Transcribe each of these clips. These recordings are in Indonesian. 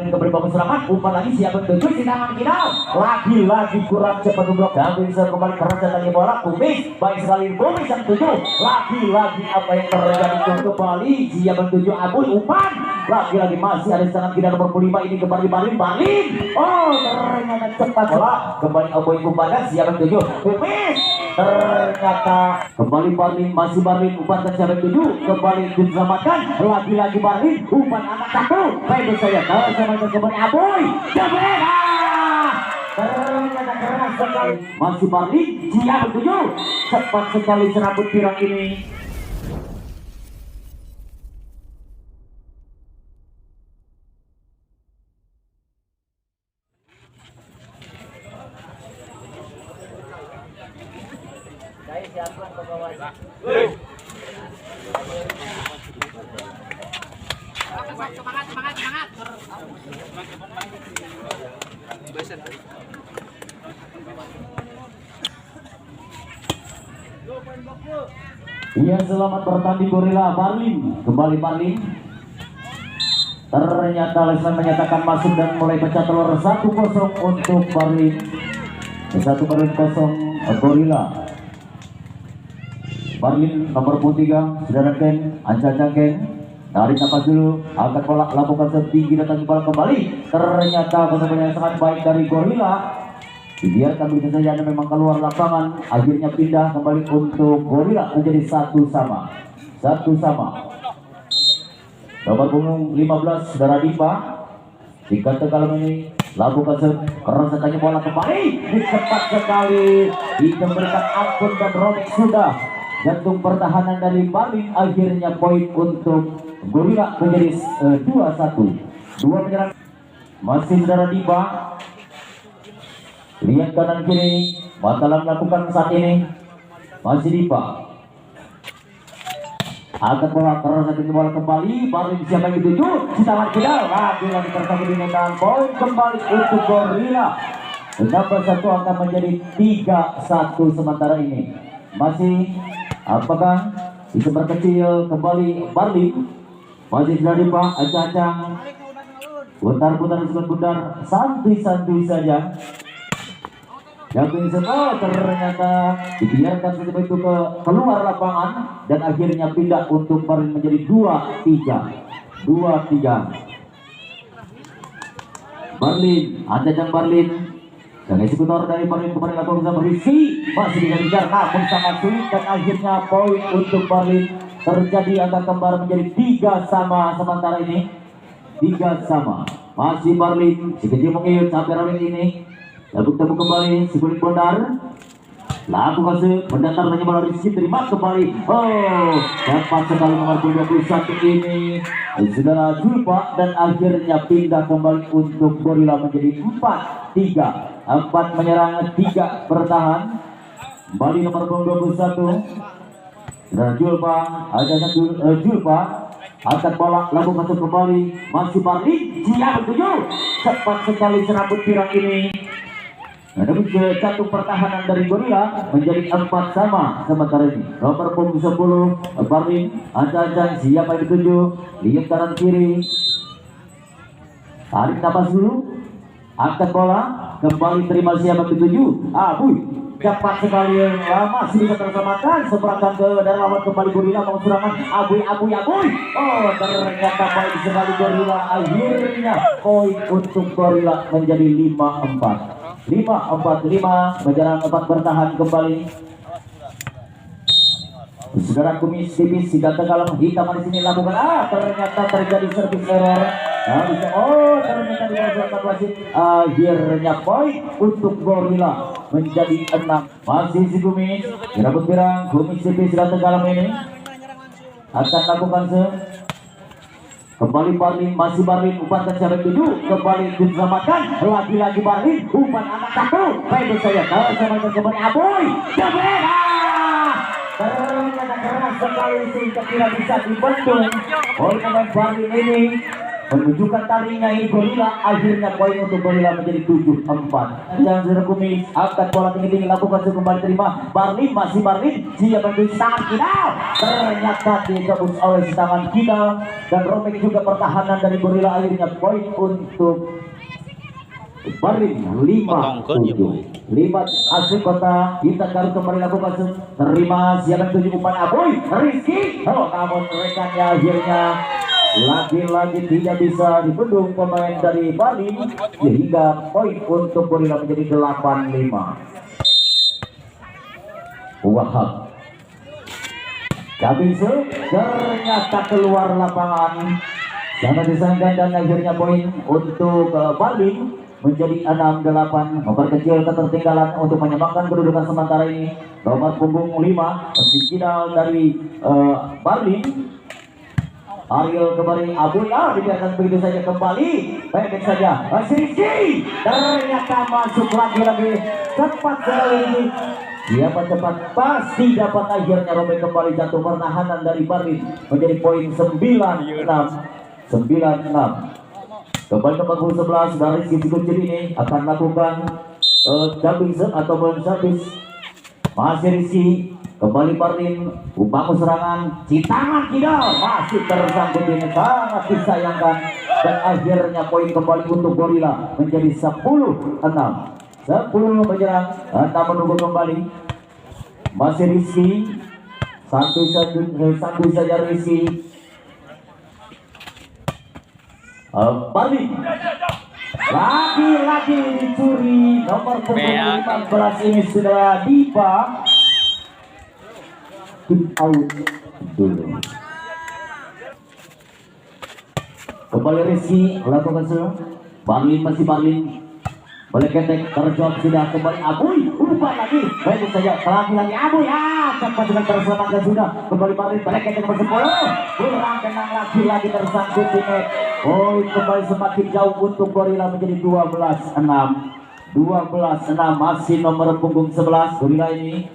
Barlin kembali bangun serangan, umpan lagi siapa tujuh di tangan final. Lagi-lagi kurang cepat blok dan bisa kembali keras datangnya bola. Kumis, baik sekali Kumis yang tujuh. Lagi-lagi apa yang terjadi kembali siapa tujuh Abul umpan. Lagi-lagi masih ada serangan kita nomor 5 ini kembali Barlin. Oh ternyata cepat bola kembali Aboy umpan siapa tujuh Kumis. Ternyata kembali Barlin, masih Barlin umpan ke siapa tujuh kembali diselamatkan. Lagi-lagi Barlin umpan anak satu. Baik saya sama kembali Aboy. Ternyata keras sekali masih Barlin siapa tujuh. Cepat sekali serabut pirang ini. Semangat. Iya, selamat bertanding Gorilla. Barlin kembali Barlin. Ternyata Lesman menyatakan masuk dan mulai pecah telur 1-0 untuk Barlin. 1-0 Gorilla. Barlin nomor 3 saudara Ken Ken tarik napas dulu, angkat bola, lakukan setinggi datang bola kembali. Ternyata benar-benar yang sangat baik dari Gorilla. Dibiarkan begitu saja memang keluar lapangan. Akhirnya pindah kembali untuk Gorilla menjadi 1-1. Nomor punggung 15 saudara Dipa. Jika Tegal ini lakukan keras datangnya bola kembali. Cepat sekali diberikan ampun dan robek sudah. Jantung pertahanan dari Barlin, akhirnya poin untuk Gorilla menjadi 2-1. Dua menyerang masih saudara Dipa. Lihat kanan kiri, Matalam melakukan saat ini. Masih Dipa. Angkat bola keras datangnya bola kembali. Barlin siapa yang dituju? Sitawan final. Lagi-lagi tersambung dengan poin kembali untuk Gorilla. Menambah 1 akan menjadi 3-1 sementara ini. Masih apakah bisa berkecil kembali Barlin? Masih sudah Dipa, acang-acang putar-putar sebentar, santuy-santuy saja. Yang semua ternyata dibiarkan seperti itu keluar lapangan dan akhirnya pindah untuk Barlin menjadi 2-3. Barlin, acang-acang Barlin. Dan eksekutor dari Barlin kemarin lakukan bisa berisi, masih dikejar namun sangat sulit dan akhirnya poin untuk Barlin terjadi angka kembar menjadi 3-3 sementara ini. 3-3 masih Barlin si kecil mengiyut sampai Barlin ini tepuk kembali si kulit bondar lakukan mendatar hanya bola Rizky terima kembali. Oh dapat sekali nomor 21 ini saudara Julpa dan akhirnya pindah kembali untuk Gorilla menjadi 4-3. 4 menyerang 3 bertahan kembali nomor 21 dan Julpa ada Julpa angkat bola lalu masuk kembali masih Barlin siap tujuh cepat sekali serabut pirang ini. Namun jatuh pertahanan dari Gorilla menjadi 4 sama sementara ini. Nomor punggung 10 Barlin acang-acang siapa yang dituju, lihat kanan kiri, tarik napas dulu, angkat bola kembali terima siapa yang dituju. Aboy dapat sekali masih bisa terselamatkan seberangkan ke dan lawan kembali Gorilla mau serangan Aboy. Oh ternyata baik sekali Gorilla, akhirnya poin untuk Gorilla menjadi 5-4 menyerang 4 bertahan kembali. Saudara Kumis tipis si Tegal hitam di sini lakukan ternyata terjadi servis error. Ternyata dilakukan wasit. Akhirnya poin untuk Gorilla menjadi 6. Masih si Kumis dirambut pirang Kumis tipis si Tegal ini akan lakukan kembali Barlin, masih Barlin umpan ke siapa 7 kembali diselamatkan. Lagi-lagi Barlin umpan anak satu. Baik saya sama kembali Aboy. Ternyata keras sekali sehingga tidak bisa dibendung oleh pemain Barlin ini. menunjukkan taringnya ini Gorila. Akhirnya poin untuk Gorila menjadi 7-4. Jangan direkumi, angkat bola tinggi-tinggi, lakukan kembali, terima Barlin, masih Barlin, siap mencuci tangan Kidal, ternyata digabung oleh tangan Kidal dan robek juga pertahanan dari Gorila. Akhirnya poin untuk Barlin 5-7. Libat asli kota kita Garut kembali lakukan terima, siap mencuci umpan Aboy Rizky. Oh, namun rekannya akhirnya lagi-lagi tidak bisa dibendung pemain dari Bali, sehingga poin untuk Gorila menjadi 8-5. Wahab Kabinsu ternyata keluar lapangan, sangat disangka, dan akhirnya poin untuk Bali menjadi 6-8, memperkecil ketertinggalan untuk menyamakan kedudukan sementara ini. Nomor punggung 5 Sikidal dari Bali, Ariel kembali Abu dibiarkan begitu saja kembali, baik saja Rizky, ternyata masuk lagi cepat sekali ini. Siapa cepat pasti dapat. Akhirnya robek kembali, jatuh pertahanan dari Barlin menjadi poin 9-6. Kembali ke panggung 11 dari Rizky Kuncir ini akan lakukan jumping atau service. Masih Rizky kembali Barlin, umpan serangan Citangan Kidal masih tersangkut ini, sangat disayangkan, dan akhirnya poin kembali untuk Gorila menjadi 10-6. 10 menyerang, 6 menunggu kembali. Masih Rizky, santuy saja Rizky. Barlin lagi-lagi dicuri, nomor punggung 15 ini sudah Dipa. Out dulu. Kembali Rizky lakukan serang. Barlin, masih Barlin, boleh ketek terjawab sudah. Kembali Abuy, umpan lagi, baik saja lagi Abuy, cepat dengan terselamatkan sudah. Kembali Barlin, boleh ketek nomor 10, kurang tenang lagi tersangkut di net. Oh, kembali semakin jauh untuk Gorila menjadi 12-6. 12-6 masih nomor punggung 11 Gorila ini.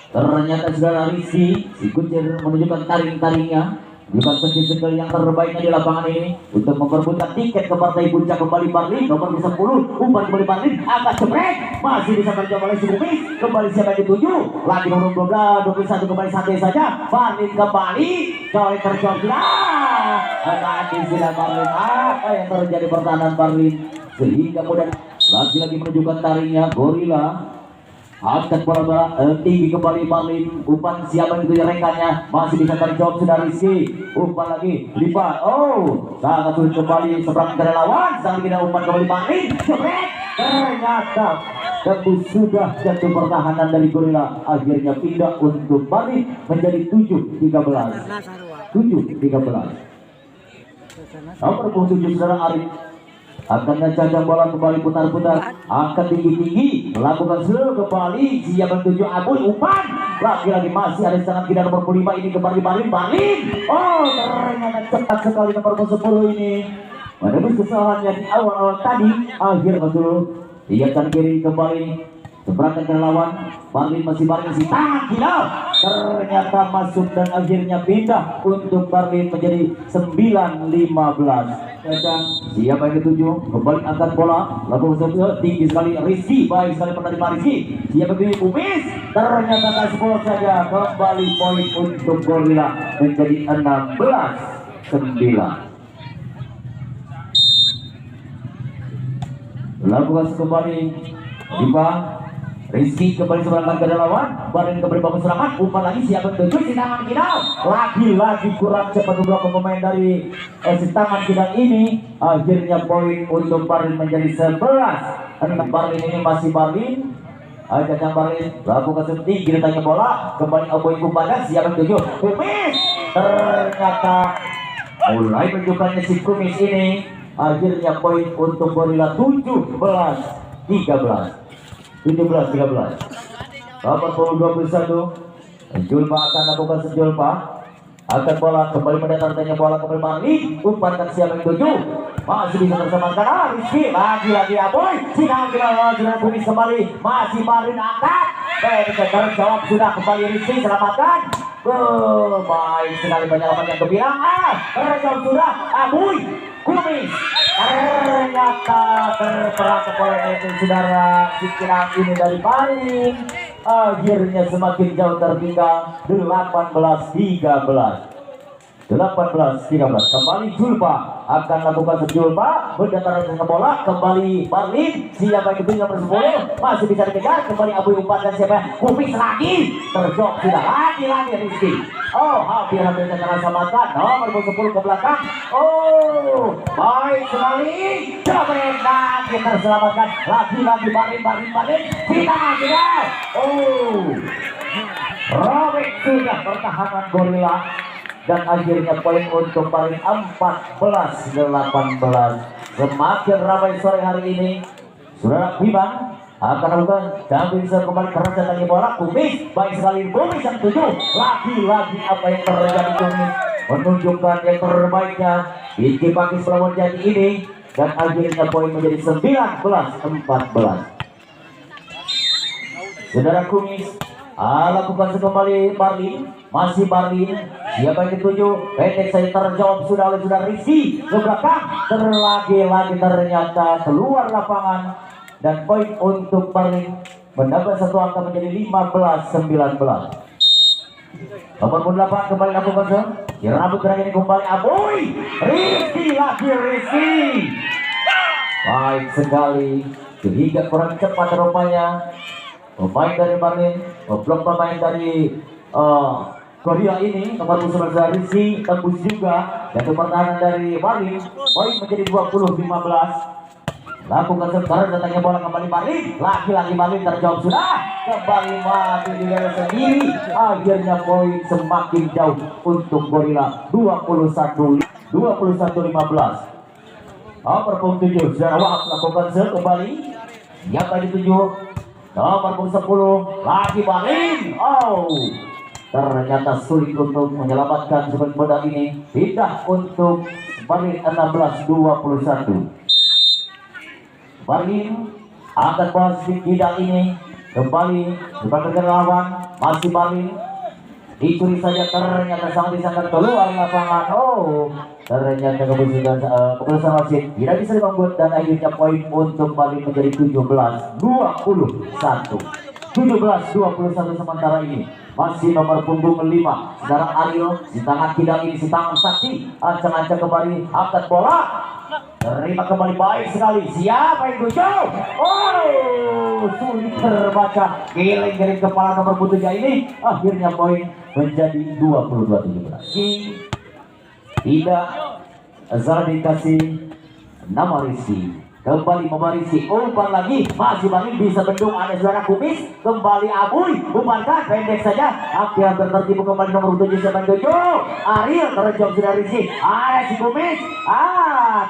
Ternyata saudara Rizky si Kuncir menunjukkan taring-taringnya, bukan skill yang terbaiknya di lapangan ini untuk memperebutkan tiket ke partai puncak. Kembali Barlin, nomor 10, umpan kembali Barlin, angkat jebrek, masih bisa terjawab oleh si Bumi. Kembali siapa yang dituju, lagi nomor 12, 21, kembali santai saja. Barlin kembali, kembali terjawab sudah Barlin. Apa yang terjadi pertahanan Barlin sehingga mudah lagi-lagi menunjukkan taringnya Gorila. Angkat bola tinggi kembali Barlin, umpan siapa itu yang rekannya, masih bisa terjawab sudah Rizky, umpan lagi lipat. Oh, sangat sulit kembali seberang dari lawan, sangat tidak umpan kembali Barlin, ternyata tembus sudah jatuh pertahanan dari Gorila. Akhirnya pindah untuk Barlin menjadi 7-13. Nomor 7 saudara Arif akan mencacat bola kembali, putar-putar, angkat tinggi-tinggi, melakukan seluruh kembali, siap menuju Abuy, umpan lagi-lagi masih ada sangat tidak nomor 5 ini kembali Barlin. Oh, ternyata cepat sekali nomor 10 ini menembus kesalahannya di awal-awal tadi. Akhir betul, dia akan kiri kembali seberangkan ke lawan. Barlin, masih Barlin, si tangan Kidal ternyata masuk dan akhirnya pindah untuk Barlin menjadi 9-15. Siapa yang dituju, kembali angkat bola, lalu tinggi sekali Rizky, baik sekali penerima Rizky, siapa yang Umis, ternyata kasih saja. Kembali poin untuk Gorila menjadi 16-9. Lakukan kembali Dipa, Rizky kembali seberangkan ke lawan. Barlin kembali bangun serangan, umpan lagi, siapa tujuh si tangan Kidal, lagi-lagi kurang cepat beberapa pemain dari si tangan Kidal ini. Akhirnya poin untuk Barlin menjadi 11. Barlin ini masih Barlin, ajak Barlin lakukan tinggi, ditanya bola kembali Aboy, umpan siapa tujuh Kumis, ternyata mulai menunjukkannya si Kumis ini. Akhirnya poin untuk Gorila 17-13. Nomor 21 Julpa akan lakukan sejulpa, akan bola kembali mendatarkannya bola kembali Barlin, umpankan siapa yang tuju, masih bisa terselamatkan Rizky, lagi-lagi Aboy, sinar Kumis kembali, masih Barlin angkat, baik terjawab sudah kembali Rizky, selamatkan. Baik sekali, banyak lawan yang gembira, terjawab sudah Aboy, Kumis ternyata terperang ke poin itu saudara. Pikiran ini dari paling akhirnya semakin jauh tertinggal 18-13. 18-13 kembali Julpa akan lakukan sejulpa berdatangan dengan bola kembali Barlin siapa yang ketinggalan bersepuluh masih bisa dikejar kembali Abu umpan dan siapa Kupis lagi terjawab sudah lagi Rizky. Oh hampir-hampir terselamatkan nomor 10 ke belakang. Oh baik sekali Jabret lagi terselamatkan lagi Barlin kita sudah. Oh robek sudah pertahanan Gorila. Dan akhirnya poin untuk Barlin 14-18. Semakin ramai sore hari ini. Saudara Bimang akan melakukan dan bisa kembali keras datangnya bola. Kumis baik sekali Kumis yang 7. Lagi-lagi apa yang terjadi Kumis menunjukkan yang terbaiknya di Cipakis melawan Jati ini. Dan akhirnya poin menjadi 19-14. Saudara Kumis lakukan kembali Barlin. Masih Barlin siapa yang dituju pendek saya terjawab sudah oleh saudara Rizky ke belakang terlagi ternyata keluar lapangan dan poin untuk Barlin mendapat satu angka menjadi 15-19. Nomor 8 kembali lakukan rambut terakhir kembali Aboy Rizky baik sekali sehingga kurang cepat rupanya pemain dari Barlin belum pemain dari Korea ini nomor 11 Rizky tembus juga dan pertahanan dari Barlin poin menjadi 20-15. Lakukan sekarang datangnya bola kembali Barlin lagi Barlin terjawab sudah kembali mati di daerah sendiri akhirnya poin semakin jauh untuk Gorila 21-15. Nomor 7 Zara Wahab lakukan kembali yang tadi 7 nomor 10 lagi Barlin. Ternyata sulit untuk menyelamatkan sebagai bola ini. Pindah untuk Barlin 16-21. Barlin akan posisi tidak ini kembali sebagai lawan masih Barlin dicuri saja ternyata sangat keluar lapangan. Ternyata keputusan wasit tidak bisa membuat dan akhirnya poin untuk Barlin menjadi 17-21. Sementara ini masih nomor punggung 5 saudara Ariel di tangan kidang ini si tangan saksi ancang-ancang kembali angkat bola terima kembali baik sekali siapa yang tuju sulit terbaca giling kepala nomor 7 ini akhirnya poin menjadi 22-17. Tidak Zara dikasih nama Rizky kembali memarisi umpan lagi masih Barlin bisa bendung ada saudara Kumis kembali Abuy umpankan pendek saja hampir tertipu kembali nomor 7 Ariel terjawab sudah Rizky ada si Kumis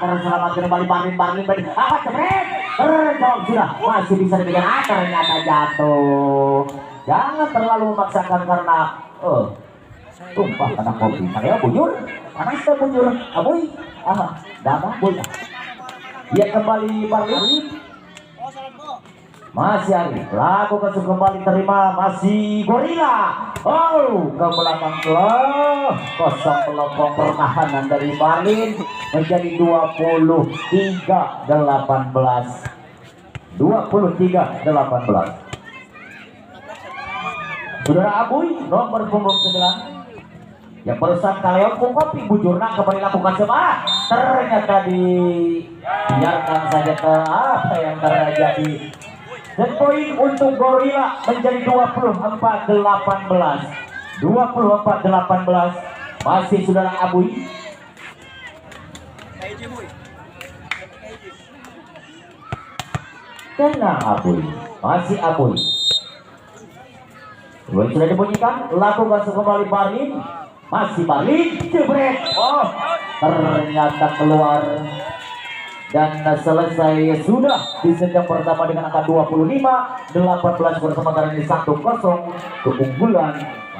terselamat kembali Barlin Jebret terjawab sudah masih bisa diberikan ternyata jatuh. Jangan terlalu memaksakan karena tumpah kena kopi saya bujur panas bujur Abuy dapat bola. Dia kembali Barlin masih Ari lakukan kembali terima masih Gorila ke belakang kosong pelopong pertahanan dari Barlin menjadi 23-18. Saudara Abuy nomor punggung 9 yang perusahaan kalian kopi bujurna kembali lakukan semangat ternyata dibiarkan saja ke apa yang terjadi dan poin untuk Gorila menjadi 24-18 masih saudara Abuy tenang Abuy masih Abuy sudah dibunyikan lakukan kembali Barlin masih Barlin jebret ternyata keluar dan selesai sudah di set yang pertama dengan angka 25-18 bersama kali ini 1-0 keunggulan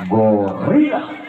Gorila.